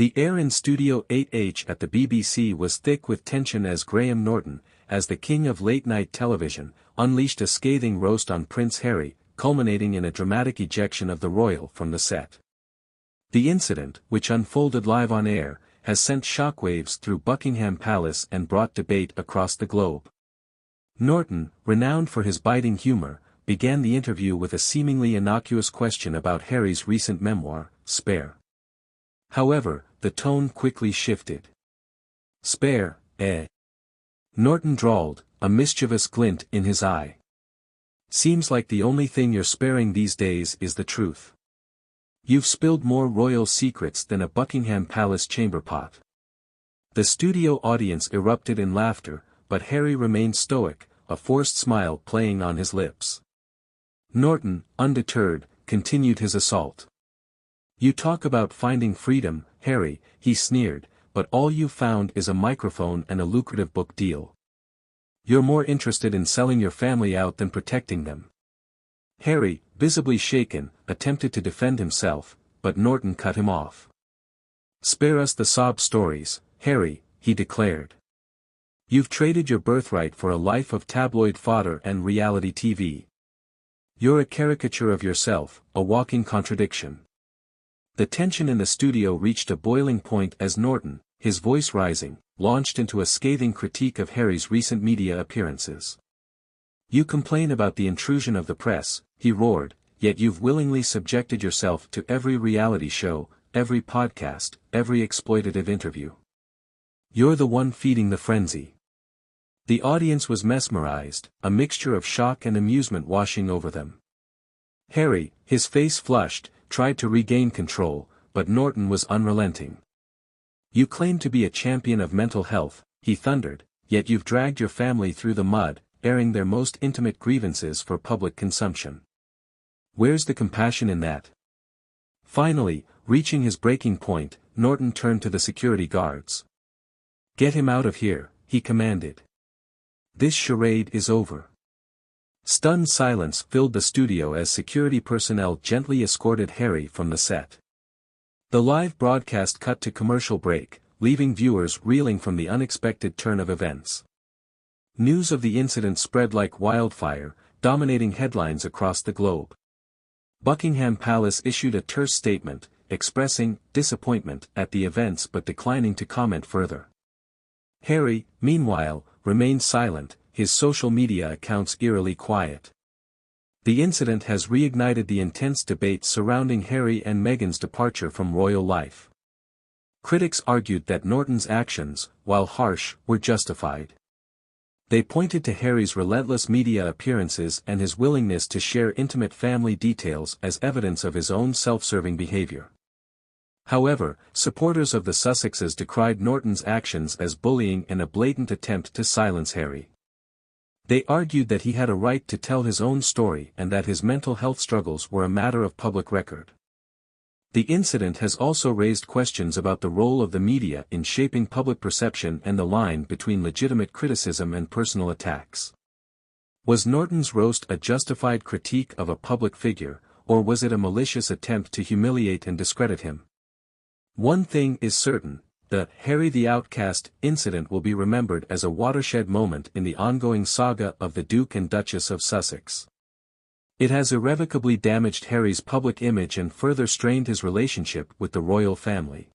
The air in Studio 8H at the BBC was thick with tension as Graham Norton, as the king of late-night television, unleashed a scathing roast on Prince Harry, culminating in a dramatic ejection of the royal from the set. The incident, which unfolded live on air, has sent shockwaves through Buckingham Palace and brought debate across the globe. Norton, renowned for his biting humor, began the interview with a seemingly innocuous question about Harry's recent memoir, Spare. However, the tone quickly shifted. "Spare, eh?" Norton drawled, a mischievous glint in his eye. "Seems like the only thing you're sparing these days is the truth. You've spilled more royal secrets than a Buckingham Palace chamber pot." The studio audience erupted in laughter, but Harry remained stoic, a forced smile playing on his lips. Norton, undeterred, continued his assault. "You talk about finding freedom, Harry," he sneered, "but all you've found is a microphone and a lucrative book deal. You're more interested in selling your family out than protecting them." Harry, visibly shaken, attempted to defend himself, but Norton cut him off. "Spare us the sob stories, Harry," he declared. "You've traded your birthright for a life of tabloid fodder and reality TV. You're a caricature of yourself, a walking contradiction." The tension in the studio reached a boiling point as Norton, his voice rising, launched into a scathing critique of Harry's recent media appearances. "You complain about the intrusion of the press," he roared, "yet you've willingly subjected yourself to every reality show, every podcast, every exploitative interview. You're the one feeding the frenzy." The audience was mesmerized, a mixture of shock and amusement washing over them. Harry, his face flushed, tried to regain control, but Norton was unrelenting. "You claim to be a champion of mental health," he thundered, "yet you've dragged your family through the mud, airing their most intimate grievances for public consumption. Where's the compassion in that?" Finally, reaching his breaking point, Norton turned to the security guards. "Get him out of here," he commanded. "This charade is over." Stunned silence filled the studio as security personnel gently escorted Harry from the set. The live broadcast cut to commercial break, leaving viewers reeling from the unexpected turn of events. News of the incident spread like wildfire, dominating headlines across the globe. Buckingham Palace issued a terse statement, expressing disappointment at the events but declining to comment further. Harry, meanwhile, remained silent, his social media accounts eerily quiet. The incident has reignited the intense debate surrounding Harry and Meghan's departure from royal life. Critics argued that Norton's actions, while harsh, were justified. They pointed to Harry's relentless media appearances and his willingness to share intimate family details as evidence of his own self-serving behavior. However, supporters of the Sussexes decried Norton's actions as bullying and a blatant attempt to silence Harry. They argued that he had a right to tell his own story and that his mental health struggles were a matter of public record. The incident has also raised questions about the role of the media in shaping public perception and the line between legitimate criticism and personal attacks. Was Norton's roast a justified critique of a public figure, or was it a malicious attempt to humiliate and discredit him? One thing is certain, the Harry the Outcast incident will be remembered as a watershed moment in the ongoing saga of the Duke and Duchess of Sussex. It has irrevocably damaged Harry's public image and further strained his relationship with the royal family.